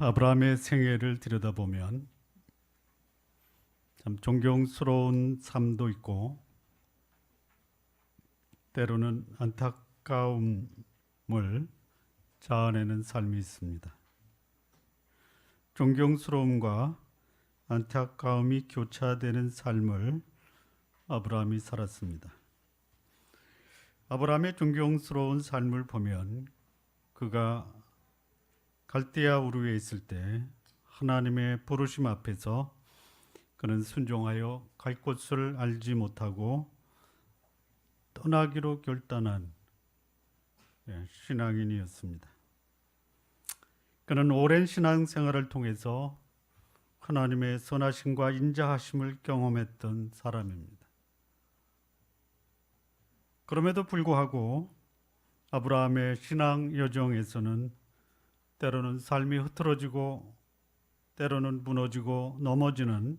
아브라함의 생애를 들여다보면 참 존경스러운 삶도 있고 때로는 안타까움을 자아내는 삶이 있습니다. 존경스러움과 안타까움이 교차되는 삶을 아브라함이 살았습니다. 아브라함의 존경스러운 삶을 보면 그가 갈대아 우르에 있을 때 하나님의 부르심 앞에서 그는 순종하여 갈 곳을 알지 못하고 떠나기로 결단한 신앙인이었습니다. 그는 오랜 신앙생활을 통해서 하나님의 선하심과 인자하심을 경험했던 사람입니다. 그럼에도 불구하고 아브라함의 신앙 여정에서는 때로는 삶이 흐트러지고 때로는 무너지고 넘어지는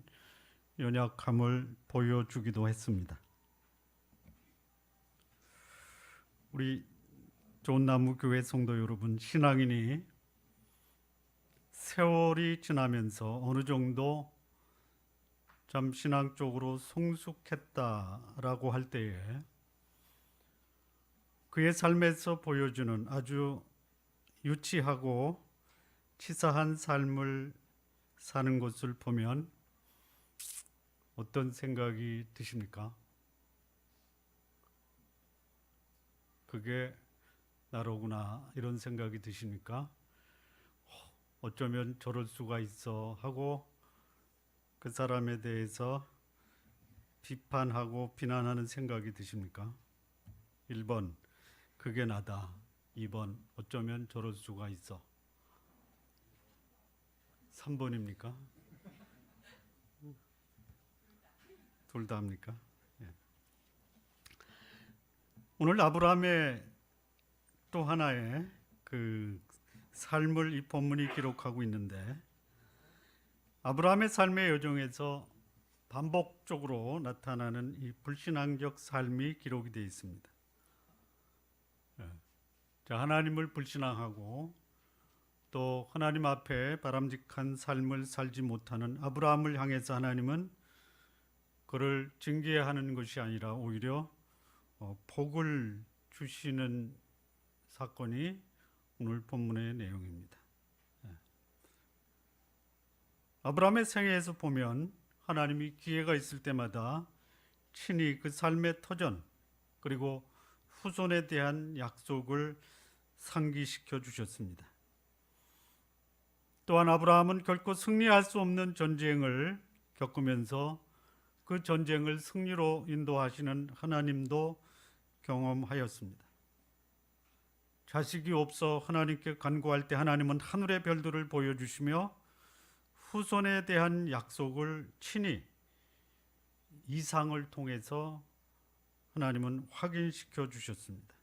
연약함을 보여주기도 했습니다. 우리 좋은나무 교회 성도 여러분, 신앙인이 세월이 지나면서 어느 정도 참 신앙적으로 성숙했다라고 할 때에 그의 삶에서 보여주는 아주 유치하고 치사한 삶을 사는 것을 보면 어떤 생각이 드십니까? 그게 나로구나 이런 생각이 드십니까? 어쩌면 저럴 수가 있어 하고 그 사람에 대해서 비판하고 비난하는 생각이 드십니까? 1번 그게 나다. 2번 어쩌면 저럴 수가 있어. 3번입니까? 둘 다 합니까? 예. 오늘 아브라함의 또 하나의 그 삶을 이 본문이 기록하고 있는데 아브라함의 삶의 여정에서 반복적으로 나타나는 이 불신앙적 삶이 기록이 되어 있습니다. 하나님을 불신앙하고 또 하나님 앞에 바람직한 삶을 살지 못하는 아브라함을 향해서 하나님은 그를 징계하는 것이 아니라 오히려 복을 주시는 사건이 오늘 본문의 내용입니다. 아브라함의 생애에서 보면 하나님이 기회가 있을 때마다 친히 그 삶의 터전 그리고 후손에 대한 약속을 상기시켜 주셨습니다. 또한 아브라함은 결코 승리할 수 없는 전쟁을 겪으면서 그 전쟁을 승리로 인도하시는 하나님도 경험하였습니다. 자식이 없어 하나님께 간구할 때 하나님은 하늘의 별들을 보여주시며 후손에 대한 약속을 친히 이상을 통해서 하나님은 확인시켜 주셨습니다.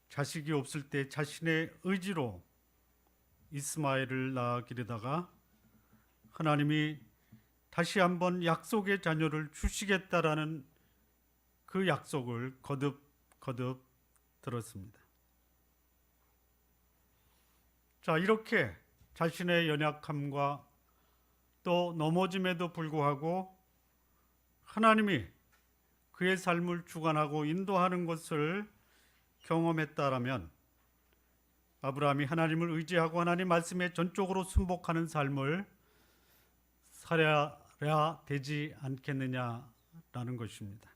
자식이 없을 때 자신의 의지로 이스마엘을 낳아 기르다가 하나님이 다시 한번 약속의 자녀를 주시겠다라는 그 약속을 거듭 들었습니다. 자, 이렇게 자신의 연약함과 또 넘어짐에도 불구하고 하나님이 그의 삶을 주관하고 인도하는 것을 경험했다라면 아브라함이 하나님을 의지하고 하나님 말씀에 전적으로 순복하는 삶을 살아야 되지 않겠느냐라는 것입니다.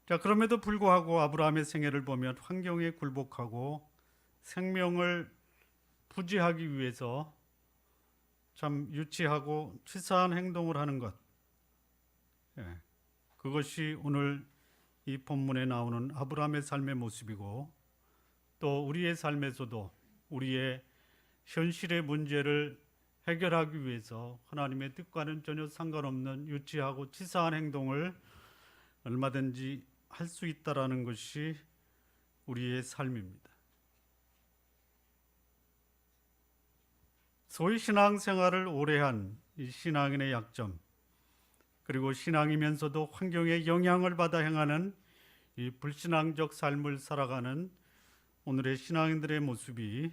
자, 그럼에도 불구하고 아브라함의 생애를 보면 환경에 굴복하고 생명을 부지하기 위해서 참 유치하고 치사한 행동을 하는 것, 그것이 오늘 이 본문에 나오는 아브라함의 삶의 모습이고 또 우리의 삶에서도 우리의 현실의 문제를 해결하기 위해서 하나님의 뜻과는 전혀 상관없는 유치하고 치사한 행동을 얼마든지 할 수 있다라는 것이 우리의 삶입니다. 소위 신앙생활을 오래 한 이 신앙인의 약점, 그리고 신앙이면서도 환경에 영향을 받아 행하는 이 불신앙적 삶을 살아가는 오늘의 신앙인들의 모습이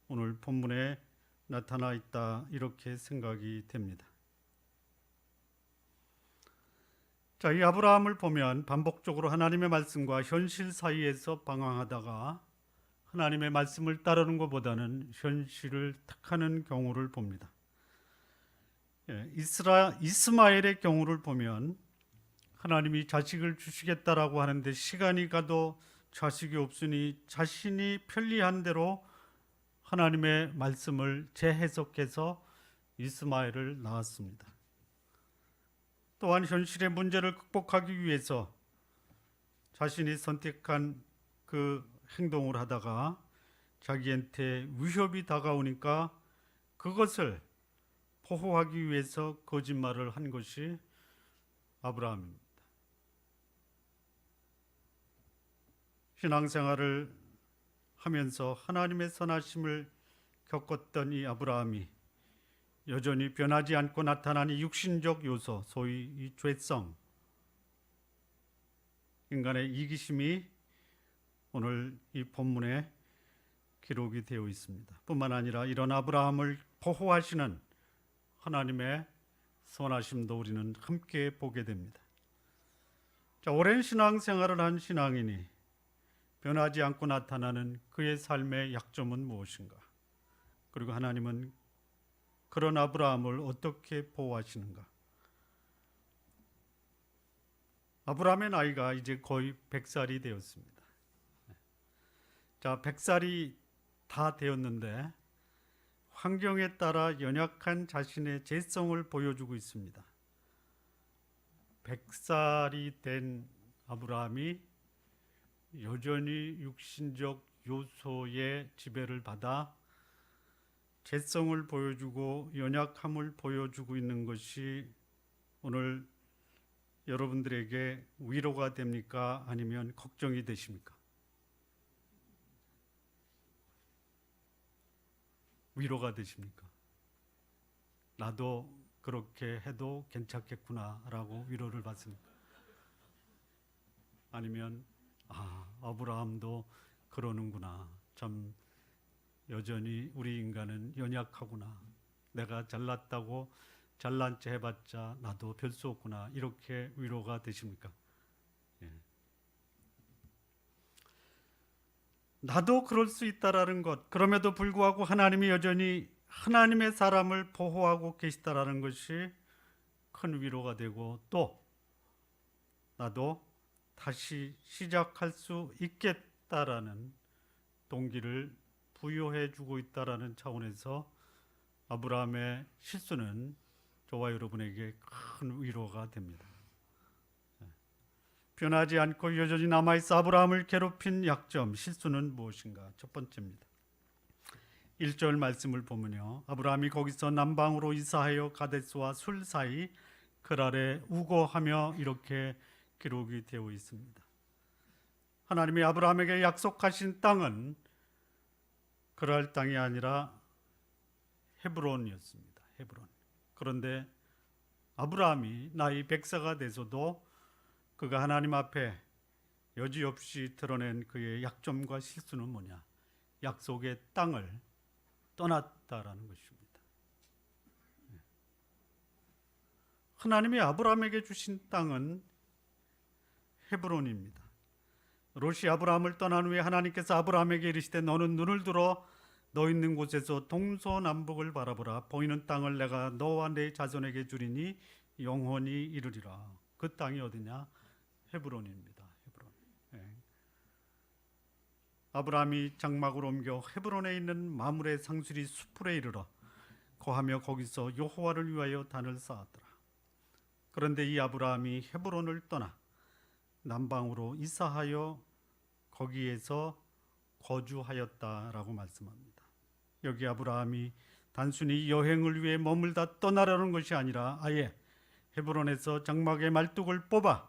오늘 본문에 나타나 있다, 이렇게 생각이 됩니다. 자, 이 아브라함을 보면 반복적으로 하나님의 말씀과 현실 사이에서 방황하다가 하나님의 말씀을 따르는 것보다는 현실을 택하는 경우를 봅니다. 이스마엘의 경우를 보면 하나님이 자식을 주시겠다라고 하는데 시간이 가도 자식이 없으니 자신이 편리한 대로 하나님의 말씀을 재해석해서 이스마엘을 낳았습니다. 또한 현실의 문제를 극복하기 위해서 자신이 선택한 그 행동을 하다가 자기한테 위협이 다가오니까 그것을 보호하기 위해서 거짓말을 한 것이 아브라함입니다. 신앙생활을 하면서 하나님의 선하심을 겪었던 이 아브라함이 여전히 변하지 않고 나타나는 육신적 요소, 소위 이 죄성, 인간의 이기심이 오늘 이 본문에 기록이 되어 있습니다. 뿐만 아니라 이런 아브라함을 보호하시는 하나님의 선하심도 우리는 함께 보게 됩니다. 자, 오랜 신앙생활을 한 신앙인이 변하지 않고 나타나는 그의 삶의 약점은 무엇인가? 그리고 하나님은 그런 아브라함을 어떻게 보호하시는가? 아브라함의 나이가 이제 거의 100살이 되었습니다. 자, 100살이 다 되었는데 환경에 따라 연약한 자신의 죄성을 보여주고 있습니다. 100살이 된 아브라함이 여전히 육신적 요소의 지배를 받아 죄성을 보여주고 연약함을 보여주고 있는 것이 오늘 여러분들에게 위로가 됩니까? 아니면 걱정이 되십니까? 위로가 되십니까? 나도 그렇게 해도 괜찮겠구나 라고 위로를 받습니까? 아니면 아브라함도 그러는구나, 참 여전히 우리 인간은 연약하구나, 내가 잘났다고 잘난 체 해봤자 나도 별 수 없구나, 이렇게 위로가 되십니까? 나도 그럴 수 있다라는 것, 그럼에도 불구하고 하나님이 여전히 하나님의 사람을 보호하고 계시다라는 것이 큰 위로가 되고, 또 나도 다시 시작할 수 있겠다라는 동기를 부여해 주고 있다라는 차원에서 아브라함의 실수는 저와 여러분에게 큰 위로가 됩니다. 변하지 않고 여전히 남아있어 아브라함을 괴롭힌 약점, 실수는 무엇인가? 첫 번째입니다. 1절 말씀을 보면요, 아브라함이 거기서 남방으로 이사하여 가데스와 술 사이 그랄에 우거하며, 이렇게 기록이 되어 있습니다. 하나님이 아브라함에게 약속하신 땅은 그랄 땅이 아니라 헤브론이었습니다. 헤브론. 그런데 아브라함이 나이 100세가 돼서도 그가 하나님 앞에 여지없이 드러낸 그의 약점과 실수는 뭐냐? 약속의 땅을 떠났다라는 것입니다. 하나님이 아브라함에게 주신 땅은 헤브론입니다. 롯이 아브라함을 떠난 후에 하나님께서 아브라함에게 이르시되 너는 눈을 들어 너 있는 곳에서 동서남북을 바라보라. 보이는 땅을 내가 너와 내 자손에게 주리니 영원히 이르리라. 그 땅이 어디냐? 헤브론입니다. 헤브론. 아브라함이 장막을 옮겨 헤브론에 있는 마므레 상수리 수풀에 이르러 거하며 거기서 여호와를 위하여 단을 쌓았더라. 그런데 이 아브라함이 헤브론을 떠나 남방으로 이사하여 거기에서 거주하였다라고 말씀합니다. 여기 아브라함이 단순히 여행을 위해 머물다 떠나려는 것이 아니라 아예 헤브론에서 장막의 말뚝을 뽑아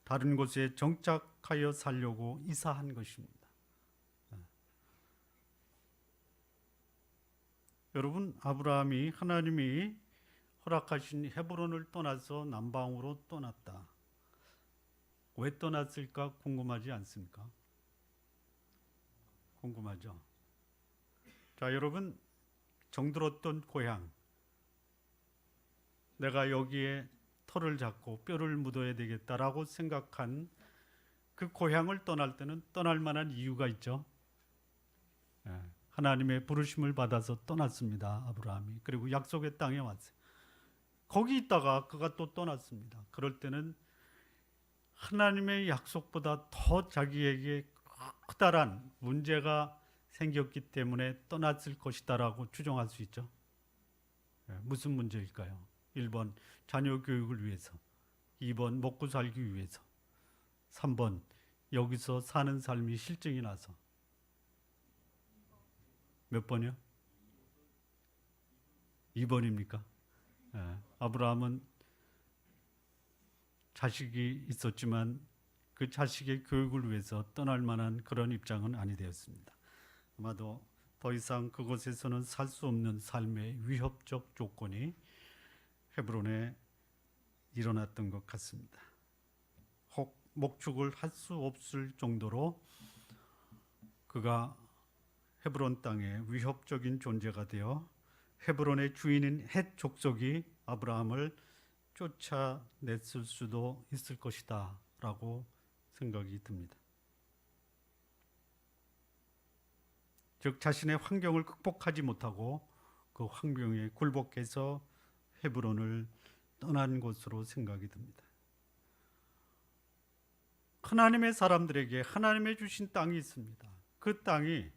다른 곳에 정착하여 살려고 이사한 것입니다. 여러분, 아브라함이 하나님이 허락하신 헤브론을 떠나서 남방으로 떠났다. 왜 떠났을까 궁금하지 않습니까? 궁금하죠? 자, 여러분, 정들었던 고향, 내가 여기에 터를 잡고 뼈를 묻어야 되겠다라고 생각한 그 고향을 떠날 때는 떠날 만한 이유가 있죠. 예, 하나님의 부르심을 받아서 떠났습니다. 아브라함이. 그리고 약속의 땅에 왔어요. 거기 있다가 그가 또 떠났습니다. 그럴 때는 하나님의 약속보다 더 자기에게 커다란 문제가 생겼기 때문에 떠났을 것이다라고 추정할 수 있죠. 예, 무슨 문제일까요? 1번 자녀 교육을 위해서, 2번 먹고 살기 위해서, 3번 여기서 사는 삶이 실증이 나서. 몇 번이요? 2번입니까? 예, 아브라함은 자식이 있었지만 그 자식의 교육을 위해서 떠날 만한 그런 입장은 아니 되었습니다. 아마도 더 이상 그곳에서는 살 수 없는 삶의 위협적 조건이 헤브론에 일어났던 것 같습니다. 혹 목축을 할 수 없을 정도로 그가 헤브론 땅에 위협적인 존재가 되어 헤브론의 주인인 헷 족속이 아브라함을 쫓아냈을 수도 있을 것이다 라고 생각이 듭니다. 즉 자신의 환경을 극복하지 못하고 그 환경에 굴복해서 헤브론을 떠난 것으로 생각이 듭니다. 하나님의 사람들에게 하나님의 주신 땅이 있습니다. 그 땅이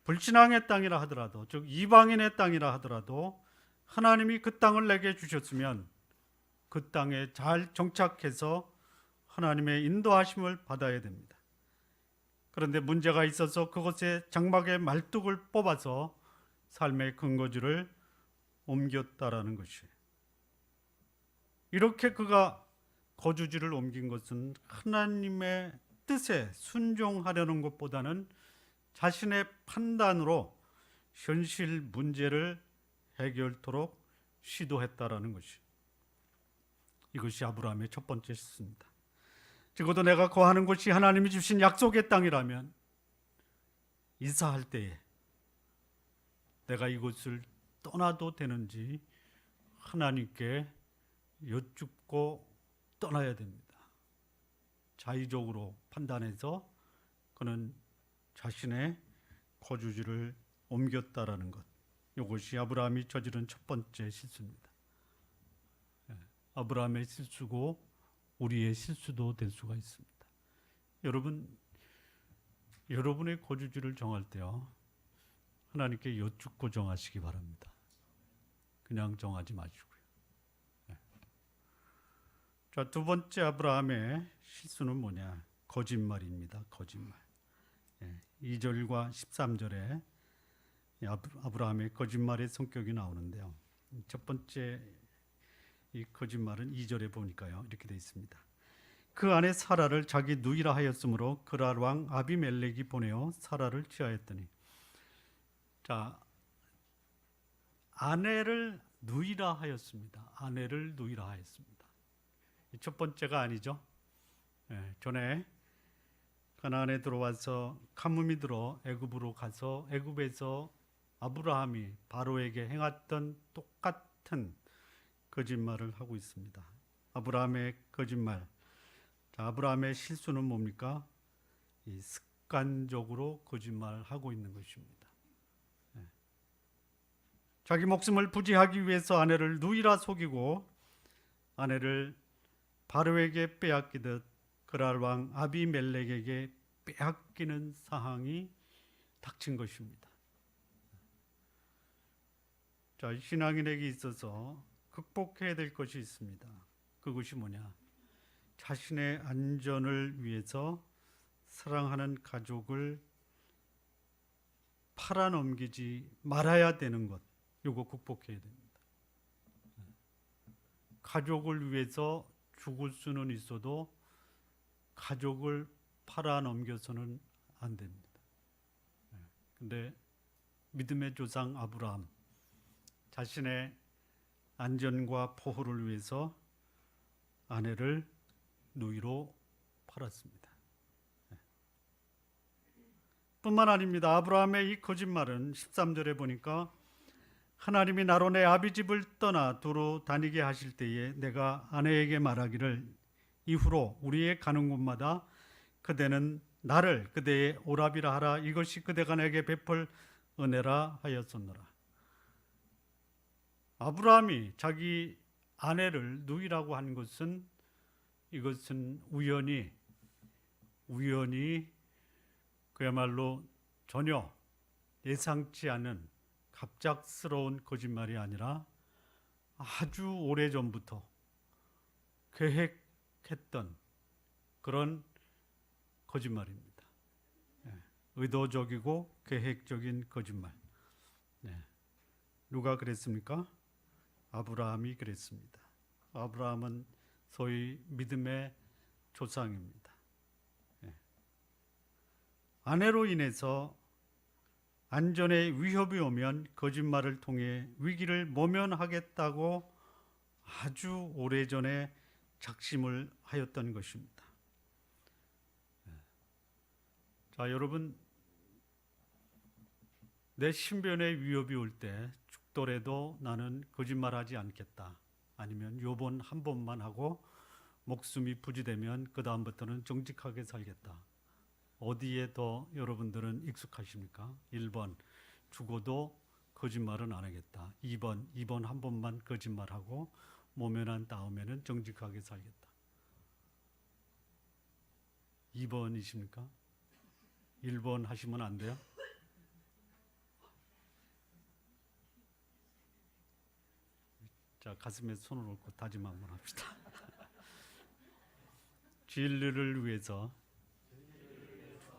불신앙의 땅이라 하더라도, 즉 이방인의 땅이라 하더라도 하나님이 그 땅을 내게 주셨으면 그 땅에 잘 정착해서 하나님의 인도하심을 받아야 됩니다. 그런데 문제가 있어서 그곳에 장막의 말뚝을 뽑아서 삶의 근거지를 옮겼다라는 것이에요. 이렇게 그가 거주지를 옮긴 것은 하나님의 뜻에 순종하려는 것보다는 자신의 판단으로 현실 문제를 해결토록 시도했다라는 것이, 이것이 아브라함의 첫 번째 실수입니다. 적어도 내가 거하는 곳이 하나님이 주신 약속의 땅이라면 이사할 때에 내가 이곳을 떠나도 되는지 하나님께 여쭙고 떠나야 됩니다. 자의적으로 판단해서 그는 자신의 거주지를 옮겼다라는 것, 이것이 아브라함이 저지른 첫 번째 실수입니다. 아브라함의 실수고 우리의 실수도 될 수가 있습니다. 여러분의 거주지를 정할 때요, 하나님께 여쭙고 정하시기 바랍니다. 그냥 정하지 마시고요. 자, 두 번째 아브라함의 실수는 뭐냐? 거짓말입니다. 거짓말. 2절과 13절에 아브라함의 거짓말의 성격이 나오는데요. 첫 번째 이 거짓말은 2절에 보니까요, 이렇게 되어 있습니다. 그 아내 사라를 자기 누이라 하였으므로 그랄 왕 아비멜렉이 보내어 사라를 취하였더니. 자, 아내를 누이라 하였습니다. 아내를 누이라 하였습니다. 첫 번째가 아니죠. 전에 가나안에 들어와서 가뭄이 들어 애굽으로 가서 애굽에서 아브라함이 바로에게 행했던 똑같은 거짓말을 하고 있습니다. 아브라함의 거짓말. 자, 아브라함의 실수는 뭡니까? 이 습관적으로 거짓말하고 있는 것입니다. 자기 목숨을 부지하기 위해서 아내를 누이라 속이고 아내를 바로에게 빼앗기듯 그랄 왕 아비멜렉에게 빼앗기는 상황이 닥친 것입니다. 자, 신앙인에게 있어서 극복해야 될 것이 있습니다. 그것이 뭐냐? 자신의 안전을 위해서 사랑하는 가족을 팔아넘기지 말아야 되는 것, 이거 극복해야 됩니다. 가족을 위해서 죽을 수는 있어도 가족을 팔아넘겨서는 안 됩니다. 근데 믿음의 조상 아브라함, 자신의 안전과 보호를 위해서 아내를 누이로 팔았습니다. 뿐만 아닙니다. 아브라함의 이 거짓말은 13절에 보니까 하나님이 나로 내 아비집을 떠나 두루 다니게 하실 때에 내가 아내에게 말하기를 이후로 우리의 가는 곳마다 그대는 나를 그대의 오라비라 하라. 이것이 그대가 내게 베풀 은혜라 하였었노라. 아브라함이 자기 아내를 누이라고 한 것은 이것은 우연히 그야말로 전혀 예상치 않은 갑작스러운 거짓말이 아니라 아주 오래전부터 계획했던 그런 거짓말입니다. 의도적이고 계획적인 거짓말. 누가 그랬습니까? 아브라함이 그랬습니다. 아브라함은 소위 믿음의 조상입니다. 아내로 인해서 안전에 위협이 오면 거짓말을 통해 위기를 모면하겠다고 아주 오래전에 작심을 하였던 것입니다. 자, 여러분, 내 신변에 위협이 올 때 죽더라도 나는 거짓말하지 않겠다. 아니면 요번 한 번만 하고 목숨이 부지되면 그 다음부터는 정직하게 살겠다. 어디에 더 여러분들은 익숙하십니까? 1번 죽어도 거짓말은 안 하겠다. 2번 한 번만 거짓말하고 모면한 다음에는 정직하게 살겠다. 2번이십니까? 1번 하시면 안 돼요? 자, 가슴에 손을 얹고 다짐 한번 합시다. 진리를 위해서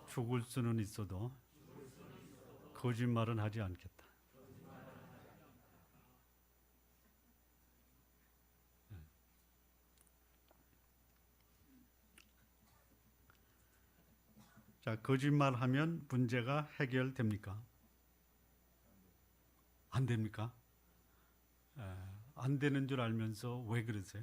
죽을 수는 있어도 거짓말은 하지 않겠다. 자, 거짓말하면 문제가 해결됩니까? 안 됩니까? 안 되는 줄 알면서 왜 그러세요?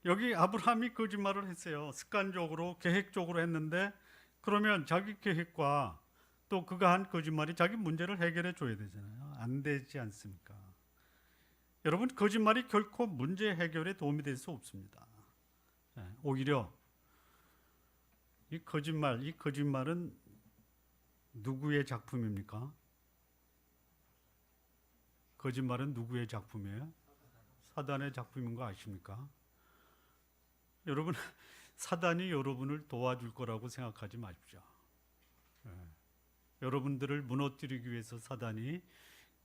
여기 아브라함이 거짓말을 했어요. 습관적으로 계획적으로 했는데 그러면 자기 계획과 또 그가 한 거짓말이 자기 문제를 해결해 줘야 되잖아요. 안 되지 않습니까? 여러분, 거짓말이 결코 문제 해결에 도움이 될 수 없습니다. 오히려 이 거짓말은 누구의 작품입니까? 거짓말은 누구의 작품이에요? 사단의 작품인 거 아십니까? 여러분, 사단이 여러분을 도와줄 거라고 생각하지 마십시오. 여러분들을 무너뜨리기 위해서 사단이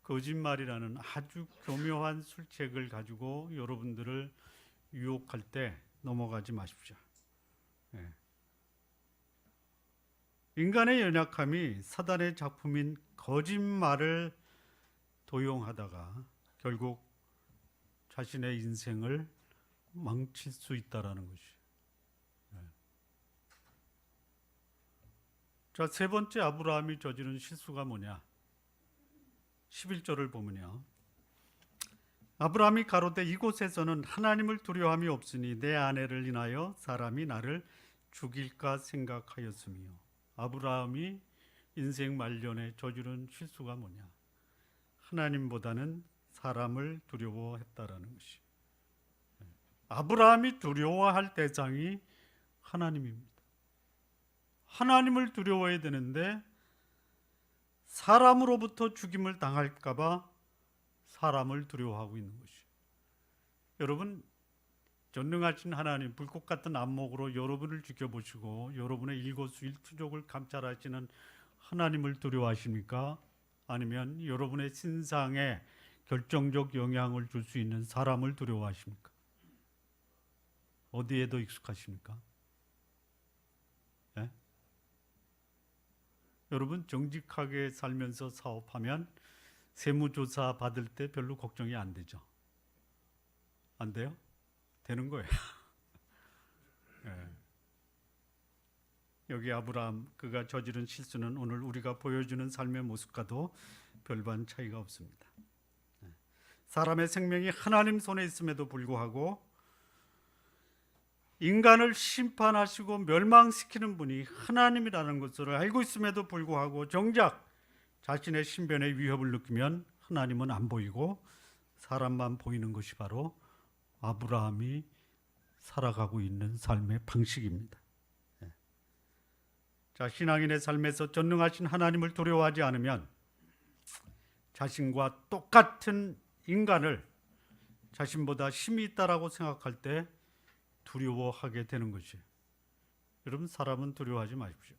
거짓말이라는 아주 교묘한 술책을 가지고 여러분들을 유혹할 때 넘어가지 마십시오. 인간의 연약함이 사단의 작품인 거짓말을 도용하다가 결국 자신의 인생을 망칠 수 있다라는 것이. 자, 세 번째 아브라함이 저지른 실수가 뭐냐? 11절을 보면요. 아브라함이 가로되 이곳에서는 하나님을 두려움이 없으니 내 아내를 인하여 사람이 나를 죽일까 생각하였으며. 아브라함이 인생 말년에 저지른 실수가 뭐냐? 하나님보다는 사람을 두려워했다라는 것이. 아브라함이 두려워할 대상이 하나님입니다. 하나님을 두려워해야 되는데 사람으로부터 죽임을 당할까 봐 사람을 두려워하고 있는 것이. 여러분, 전능하신 하나님, 불꽃 같은 안목으로 여러분을 지켜보시고 여러분의 일거수일투족을 감찰하시는 하나님을 두려워하십니까? 아니면 여러분의 신상에 결정적 영향을 줄 수 있는 사람을 두려워하십니까? 어디에 더 익숙하십니까? 예? 여러분, 정직하게 살면서 사업하면 세무조사 받을 때 별로 걱정이 안 되죠? 안 돼요? 되는 거예요. 예. 여기 아브라함, 그가 저지른 실수는 오늘 우리가 보여주는 삶의 모습과도 별반 차이가 없습니다. 사람의 생명이 하나님 손에 있음에도 불구하고 인간을 심판하시고 멸망시키는 분이 하나님이라는 것을 알고 있음에도 불구하고 정작 자신의 신변에 위협을 느끼면 하나님은 안 보이고 사람만 보이는 것이 바로 아브라함이 살아가고 있는 삶의 방식입니다. 자, 신앙인의 삶에서 전능하신 하나님을 두려워하지 않으면 자신과 똑같은 인간을 자신보다 힘이 있다라고 생각할 때 두려워하게 되는 것이에요. 여러분, 사람은 두려워하지 마십시오.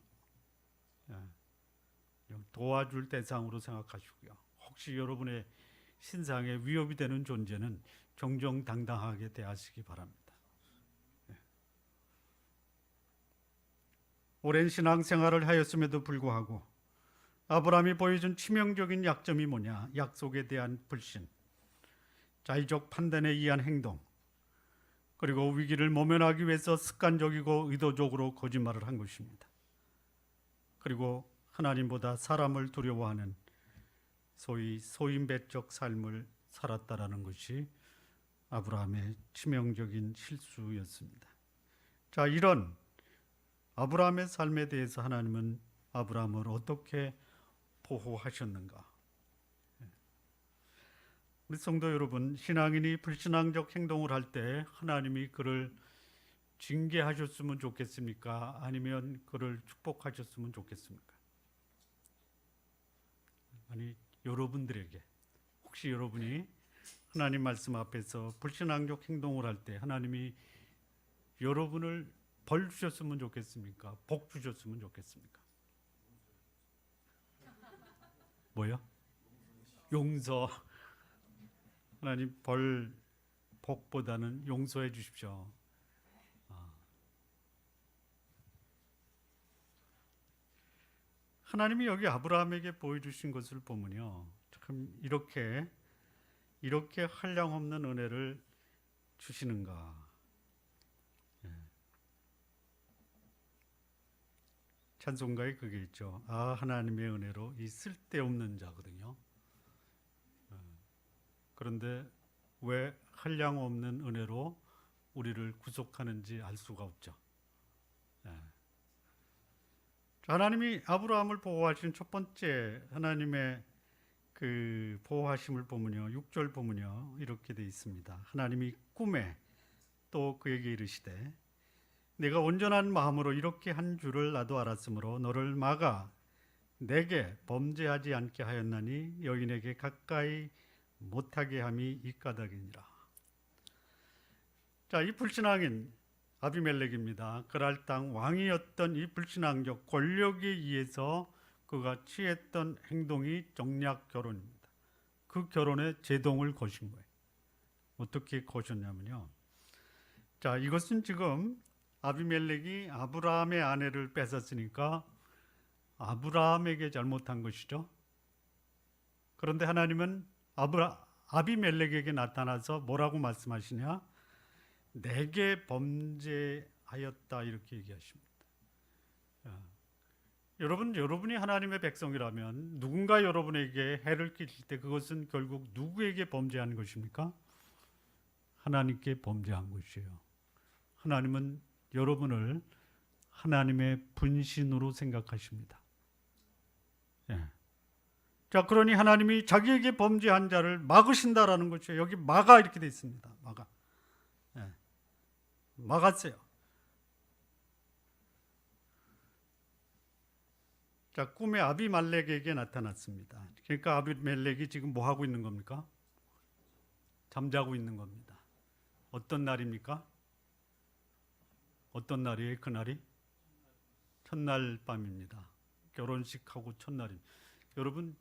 도와줄 대상으로 생각하시고요. 혹시 여러분의 신상에 위협이 되는 존재는 정정당당하게 대하시기 바랍니다. 오랜 신앙생활을 하였음에도 불구하고 아브라함이 보여준 치명적인 약점이 뭐냐? 약속에 대한 불신, 자의적 판단에 의한 행동, 그리고 위기를 모면하기 위해서 습관적이고 의도적으로 거짓말을 한 것입니다. 그리고 하나님보다 사람을 두려워하는 소위 소인배적 삶을 살았다라는 것이 아브라함의 치명적인 실수였습니다. 자, 이런 아브라함의 삶에 대해서 하나님은 아브라함을 어떻게 보호하셨는가? 우리 성도 여러분, 신앙인이 불신앙적 행동을 할 때 하나님이 그를 징계하셨으면 좋겠습니까? 아니면 그를 축복하셨으면 좋겠습니까? 아니, 여러분들에게 혹시 여러분이 하나님 말씀 앞에서 불신앙적 행동을 할 때 하나님이 여러분을 벌 주셨으면 좋겠습니까? 복 주셨으면 좋겠습니까? 뭐요? 용서. 하나님 벌, 복보다는 용서해 주십시오. 하나님이 여기 아브라함에게 보여주신 것을 보면요, 참 이렇게 한량없는 은혜를 주시는가. 찬송가에 그게 있죠. 아, 하나님의 은혜로 이 쓸데없는 자거든요. 그런데 왜 한량없는 은혜로 우리를 구속하는지 알 수가 없죠. 하나님이 아브라함을 보호하신 첫 번째 하나님의 그 보호하심을 보면요, 6절 보면요, 이렇게 돼 있습니다. 하나님이 꿈에 또 그에게 이르시되 내가 온전한 마음으로 이렇게 한 줄을 나도 알았으므로 너를 막아 내게 범죄하지 않게 하였나니 여인에게 가까이 못하게 함이 이 까닭이니라. 자, 이 불신앙인 아비멜렉입니다. 그랄 땅 왕이었던 이 불신앙적 권력에 의해서 그가 취했던 행동이 정략 결혼입니다. 그 결혼에 제동을 거신 거예요. 어떻게 거셨냐면요, 자, 이것은 지금 아비멜렉이 아브라함의 아내를 뺏었으니까 아브라함에게 잘못한 것이죠. 그런데 하나님은 아비멜렉에게 나타나서 뭐라고 말씀하시냐? 내게 범죄하였다, 이렇게 얘기하십니다. 여러분이 하나님의 백성이라면 누군가 여러분에게 해를 끼칠 때 그것은 결국 누구에게 범죄한 것입니까? 하나님께 범죄한 것이에요. 하나님은 여러분을 하나님의 분신으로 생각하십니다. 자, 그러니 하나님이 자기에게 범죄한 자를 막으신다라는 것이에요. 여기 막아 이렇게 돼 있습니다. 막아. 막았어요. 자, 꿈에 아비멜렉에게 나타났습니다. 그러니까 아비멜렉이 지금 뭐 하고 있는 겁니까? 잠자고 있는 겁니다. 어떤 날입니까? 어떤 날이에요? 그날이? 첫날 밤입니다. 결혼식하고 첫날입니다. 여러분,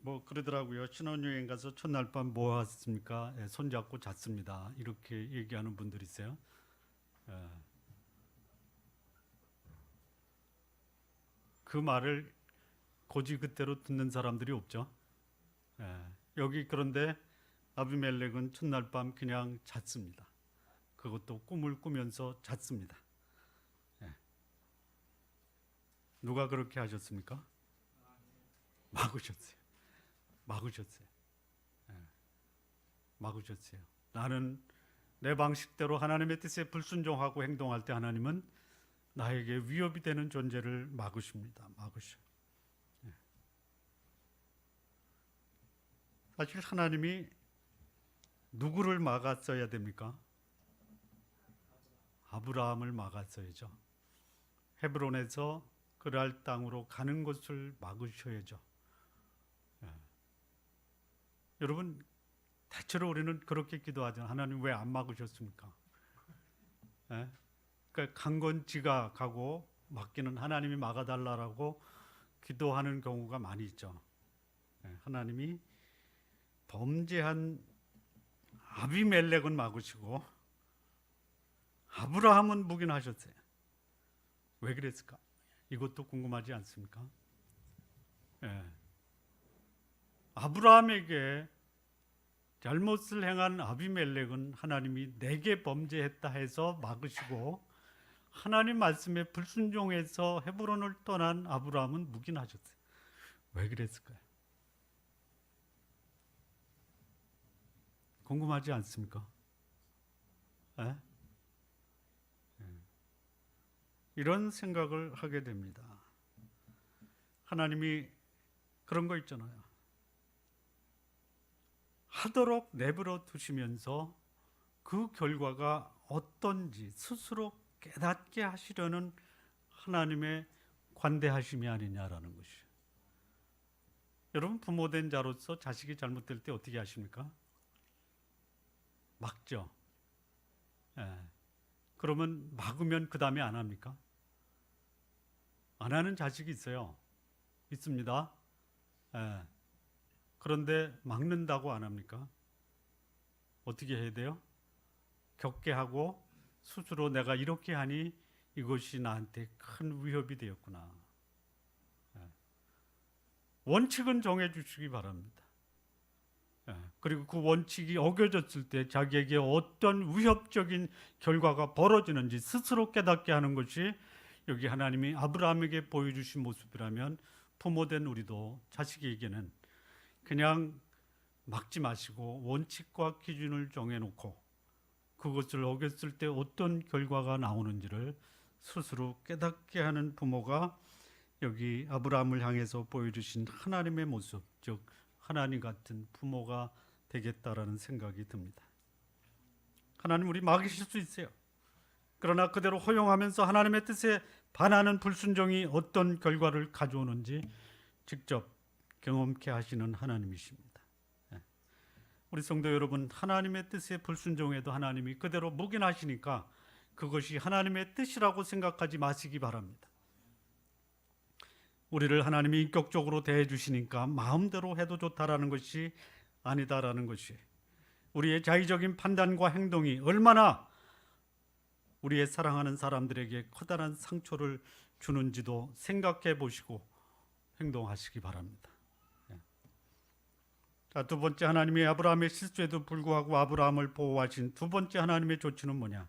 뭐 그러더라고요. 신혼여행 가서 첫날 밤 뭐 하셨습니까? 손잡고 잤습니다. 이렇게 얘기하는 분들이 있어요. 그 말을 고지그대로 듣는 사람들이 없죠. 여기 그런데 아비멜렉은 첫날 밤 그냥 잤습니다. 그것도 꿈을 꾸면서 잤습니다. 누가 그렇게 하셨습니까? 막으셨어요. 막으셨어요. 나는 내 방식대로 하나님의 뜻에 불순종하고 행동할 때 하나님은 나에게 위협이 되는 존재를 막으십니다. 막으셔. 사실 하나님이 누구를 막았어야 됩니까? 아브라함을 막았어야죠. 헤브론에서 그랄 땅으로 가는 것을 막으셔야죠. 여러분, 대체로 우리는 그렇게 기도하죠. 하나님 왜 안 막으셨습니까? 그러니까 간 건 지가 가고 막기는 하나님이 막아달라고 기도하는 경우가 많이 있죠. 하나님이 범죄한 아비멜렉은 막으시고 아브라함은 묵인하셨어요. 왜 그랬을까? 이것도 궁금하지 않습니까? 아브라함에게 잘못을 행한 아비멜렉은 하나님이 내게 범죄했다 해서 막으시고 하나님 말씀에 불순종해서 헤브론을 떠난 아브라함은 묵인하셨어요. 왜 그랬을까요? 궁금하지 않습니까? 이런 생각을 하게 됩니다. 하나님이 그런 거 있잖아요. 하도록 내버려 두시면서 그 결과가 어떤지 스스로 깨닫게 하시려는 하나님의 관대하심이 아니냐라는 것이에요. 여러분, 부모된 자로서 자식이 잘못될 때 어떻게 하십니까? 막죠. 그러면 막으면 그 다음에 안 합니까? 안 하는 자식이 있어요. 있습니다. 그런데 막는다고 안 합니까? 어떻게 해야 돼요? 겪게 하고 스스로 내가 이렇게 하니 이것이 나한테 큰 위협이 되었구나. 원칙은 정해 주시기 바랍니다. 그리고 그 원칙이 어겨졌을 때 자기에게 어떤 위협적인 결과가 벌어지는지 스스로 깨닫게 하는 것이 여기 하나님이 아브라함에게 보여주신 모습이라면 부모된 우리도 자식에게는 그냥 막지 마시고 원칙과 기준을 정해놓고 그것을 어겼을 때 어떤 결과가 나오는지를 스스로 깨닫게 하는 부모가 여기 아브라함을 향해서 보여주신 하나님의 모습, 즉 하나님 같은 부모가 되겠다라는 생각이 듭니다. 하나님 우리 막으실 수 있어요. 그러나 그대로 허용하면서 하나님의 뜻에 반하는 불순종이 어떤 결과를 가져오는지 직접 경험케 하시는 하나님이십니다. 우리 성도 여러분, 하나님의 뜻에 불순종해도 하나님이 그대로 묵인하시니까 그것이 하나님의 뜻이라고 생각하지 마시기 바랍니다. 우리를 하나님이 인격적으로 대해 주시니까 마음대로 해도 좋다라는 것이 아니다라는 것이, 우리의 자의적인 판단과 행동이 얼마나 우리의 사랑하는 사람들에게 커다란 상처를 주는지도 생각해 보시고 행동하시기 바랍니다. 자, 두 번째, 하나님이 아브라함의 실수에도 불구하고 아브라함을 보호하신 두 번째 하나님의 조치는 뭐냐?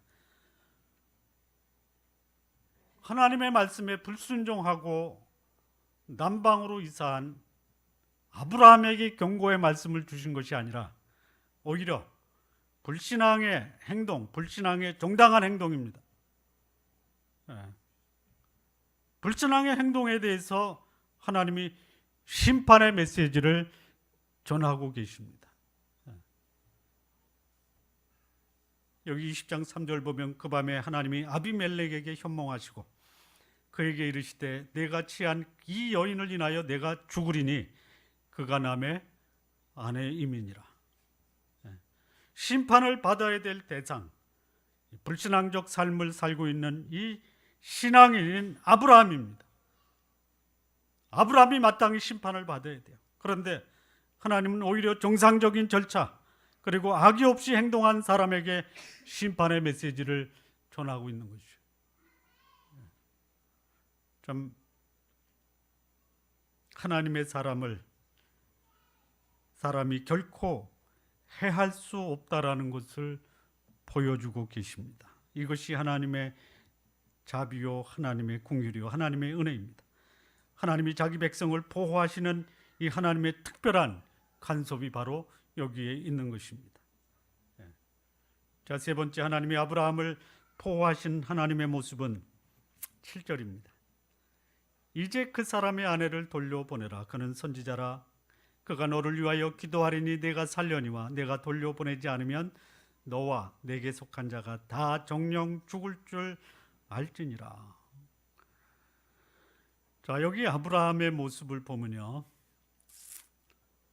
하나님의 말씀에 불순종하고 남방으로 이사한 아브라함에게 경고의 말씀을 주신 것이 아니라 오히려 불신앙의 행동, 불신앙의 정당한 행동입니다. 불신앙의 행동에 대해서 하나님이 심판의 메시지를 전하고 계십니다. 여기 20장 3절 보면 그 밤에 하나님이 아비멜렉에게 현몽하시고 그에게 이르시되 내가 취한 이 여인을 인하여 내가 죽으리니 그가 남의 아내임이니라. 심판을 받아야 될 대상, 불신앙적 삶을 살고 있는 이 신앙인인 아브라함입니다. 아브라함이 마땅히 심판을 받아야 돼요. 그런데 하나님은 오히려 정상적인 절차 그리고 악의 없이 행동한 사람에게 심판의 메시지를 전하고 있는 것이죠. 좀 하나님의 사람이 결코 해할 수 없다라는 것을 보여주고 계십니다. 이것이 하나님의 자비요, 하나님의 긍휼이요, 하나님의 은혜입니다. 하나님이 자기 백성을 보호하시는 이 하나님의 특별한 간섭이 바로 여기에 있는 것입니다. 자, 세 번째 하나님이 아브라함을 보호하신 하나님의 모습은 7절입니다. 이제 그 사람의 아내를 돌려보내라. 그는 선지자라. 그가 너를 위하여 기도하리니 내가 살려니와 내가 돌려보내지 않으면 너와 내게 속한 자가 다 정령 죽을 줄 알지니라. 자, 여기 아브라함의 모습을 보면요,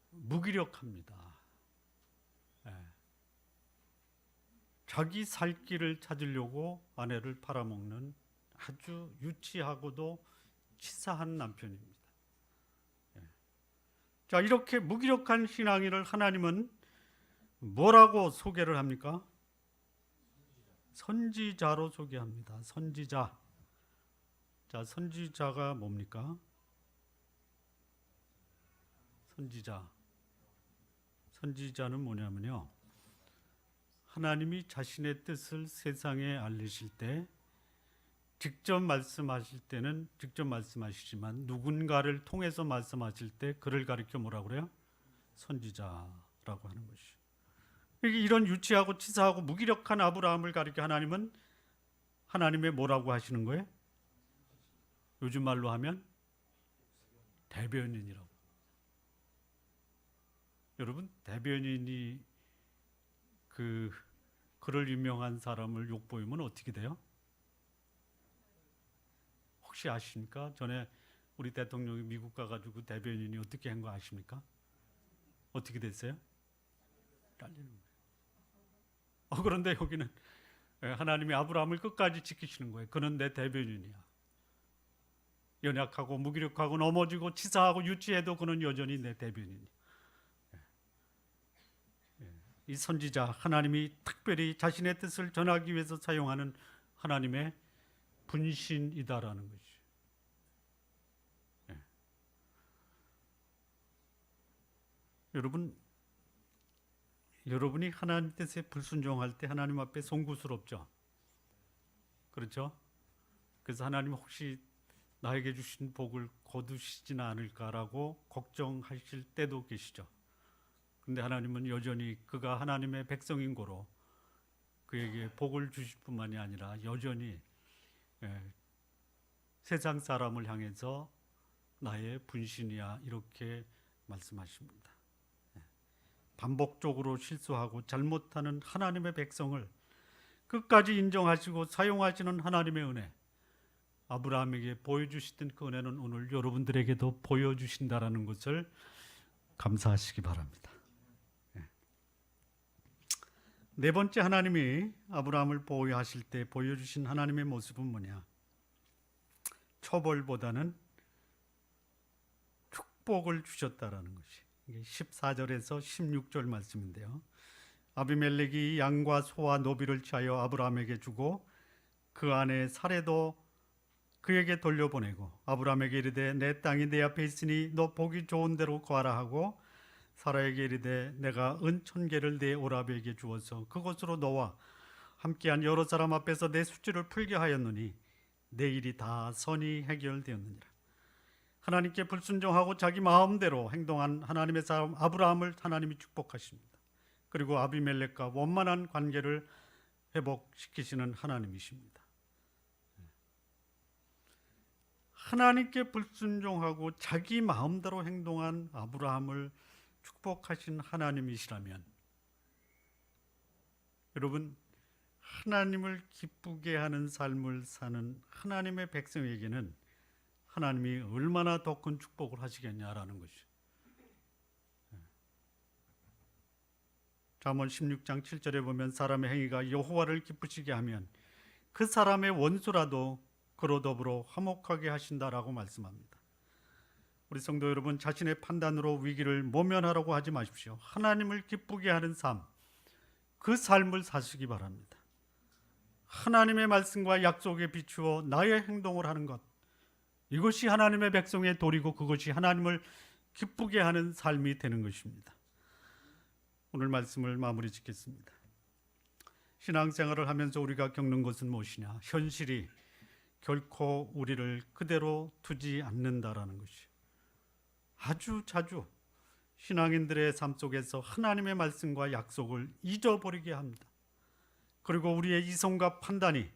무기력합니다. 자기 살 길을 찾으려고 아내를 팔아먹는 아주 유치하고도 치사한 남편입니다. 자, 이렇게 무기력한 신앙인을 하나님은 뭐라고 소개를 합니까? 선지자로 소개합니다. 선지자. 자, 선지자가 뭡니까? 선지자는 뭐냐면요, 하나님이 자신의 뜻을 세상에 알리실 때 직접 말씀하실 때는 직접 말씀하시지만 누군가를 통해서 말씀하실 때 그를 가리켜 뭐라고 그래요? 선지자라고 하는 것이. 이런 유치하고 치사하고 무기력한 아브라함을 가리켜 하나님은 하나님의 뭐라고 하시는 거예요? 요즘 말로 하면 대변인이라고. 여러분, 대변인이 그를 유명한 사람을 욕보이면 어떻게 돼요? 혹시 아십니까? 전에 우리 대통령이 미국 가가지고 대변인이 어떻게 한 거 아십니까? 어떻게 됐어요? 잘리는 거예요. 그런데 여기는 하나님이 아브라함을 끝까지 지키시는 거예요. 그는 내 대변인이야. 연약하고 무기력하고 넘어지고 치사하고 유치해도 그는 여전히 내 대변인이야. 이 선지자, 하나님이 특별히 자신의 뜻을 전하기 위해서 사용하는 하나님의 분신이다라는 것이. 여러분이 하나님 뜻에 불순종할 때 하나님 앞에 송구스럽죠. 그렇죠? 그래서 하나님 혹시 나에게 주신 복을 거두시지는 않을까라고 걱정하실 때도 계시죠. 그런데 하나님은 여전히 그가 하나님의 백성인 고로 그에게 복을 주실 뿐만이 아니라 여전히 세상 사람을 향해서 나의 분신이야 이렇게 말씀하십니다. 반복적으로 실수하고 잘못하는 하나님의 백성을 끝까지 인정하시고 사용하시는 하나님의 은혜, 아브라함에게 보여주시던 그 은혜는 오늘 여러분들에게도 보여주신다라는 것을 감사하시기 바랍니다. 네 번째, 하나님이 아브라함을 보호하실 때 보여주신 하나님의 모습은 뭐냐? 처벌보다는 축복을 주셨다라는 것이 14절에서 16절 말씀인데요. 아비멜렉이 양과 소와 노비를 취하여 아브라함에게 주고 그 아내 사레도 그에게 돌려보내고 아브라함에게 이르되 내 땅이 내 앞에 있으니 너 보기 좋은 대로 거하라 하고 사라에게 이르되 내가 은 1000개를 내 오라비에게 주어서 그것으로 너와 함께한 여러 사람 앞에서 내 수치를 풀게 하였노니 내 일이 다 선히 해결되었느니라. 하나님께 불순종하고 자기 마음대로 행동한 하나님의 사람 아브라함을 하나님이 축복하십니다. 그리고 아비멜렉과 원만한 관계를 회복시키시는 하나님이십니다. 하나님께 불순종하고 자기 마음대로 행동한 아브라함을 축복하신 하나님이시라면, 여러분, 하나님을 기쁘게 하는 삶을 사는 하나님의 백성에게는 하나님이 얼마나 더 큰 축복을 하시겠냐라는 것이. 잠언 16장 7절에 보면 사람의 행위가 여호와를 기쁘시게 하면 그 사람의 원수라도 그로 더불어 화목하게 하신다라고 말씀합니다. 우리 성도 여러분, 자신의 판단으로 위기를 모면하라고 하지 마십시오. 하나님을 기쁘게 하는 삶, 그 삶을 사시기 바랍니다. 하나님의 말씀과 약속에 비추어 나의 행동을 하는 것, 이것이 하나님의 백성의 도리고 그것이 하나님을 기쁘게 하는 삶이 되는 것입니다. 오늘 말씀을 마무리 짓겠습니다. 신앙생활을 하면서 우리가 겪는 것은 무엇이냐? 현실이 결코 우리를 그대로 두지 않는다라는 것이. 아주 자주 신앙인들의 삶 속에서 하나님의 말씀과 약속을 잊어버리게 합니다. 그리고 우리의 이성과 판단이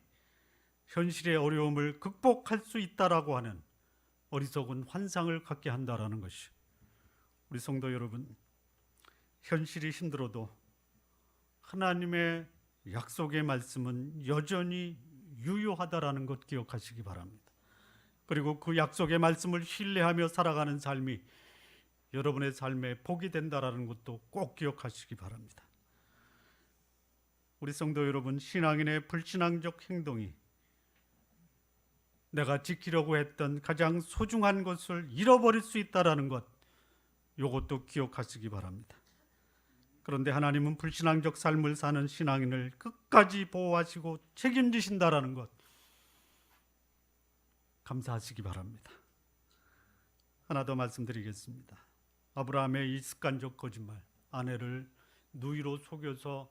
현실의 어려움을 극복할 수 있다라고 하는 어리석은 환상을 갖게 한다라는 것이, 우리 성도 여러분, 현실이 힘들어도 하나님의 약속의 말씀은 여전히 유효하다라는 것 기억하시기 바랍니다. 그리고 그 약속의 말씀을 신뢰하며 살아가는 삶이 여러분의 삶에 복이 된다라는 것도 꼭 기억하시기 바랍니다. 우리 성도 여러분, 신앙인의 불신앙적 행동이 내가 지키려고 했던 가장 소중한 것을 잃어버릴 수 있다라는 것, 이것도 기억하시기 바랍니다. 그런데 하나님은 불신앙적 삶을 사는 신앙인을 끝까지 보호하시고 책임지신다라는 것, 감사하시기 바랍니다. 하나 더 말씀드리겠습니다. 아브라함의 이 습관적 거짓말, 아내를 누이로 속여서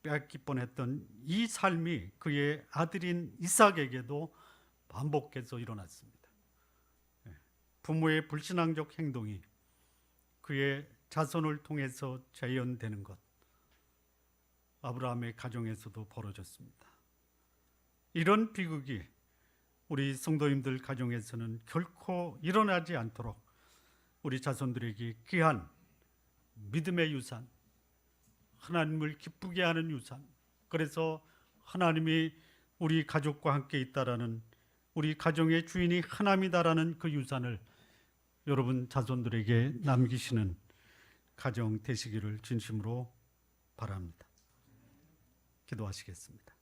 빼앗길 뻔했던 이 삶이 그의 아들인 이삭에게도 반복해서 일어났습니다. 부모의 불신앙적 행동이 그의 자손을 통해서 재현되는 것, 아브라함의 가정에서도 벌어졌습니다. 이런 비극이 우리 성도님들 가정에서는 결코 일어나지 않도록 우리 자손들에게 귀한 믿음의 유산, 하나님을 기쁘게 하는 유산, 그래서 하나님이 우리 가족과 함께 있다라는, 우리 가정의 주인이 하나님이다라는 그 유산을 여러분 자손들에게 남기시는 가정 되시기를 진심으로 바랍니다. 기도하시겠습니다.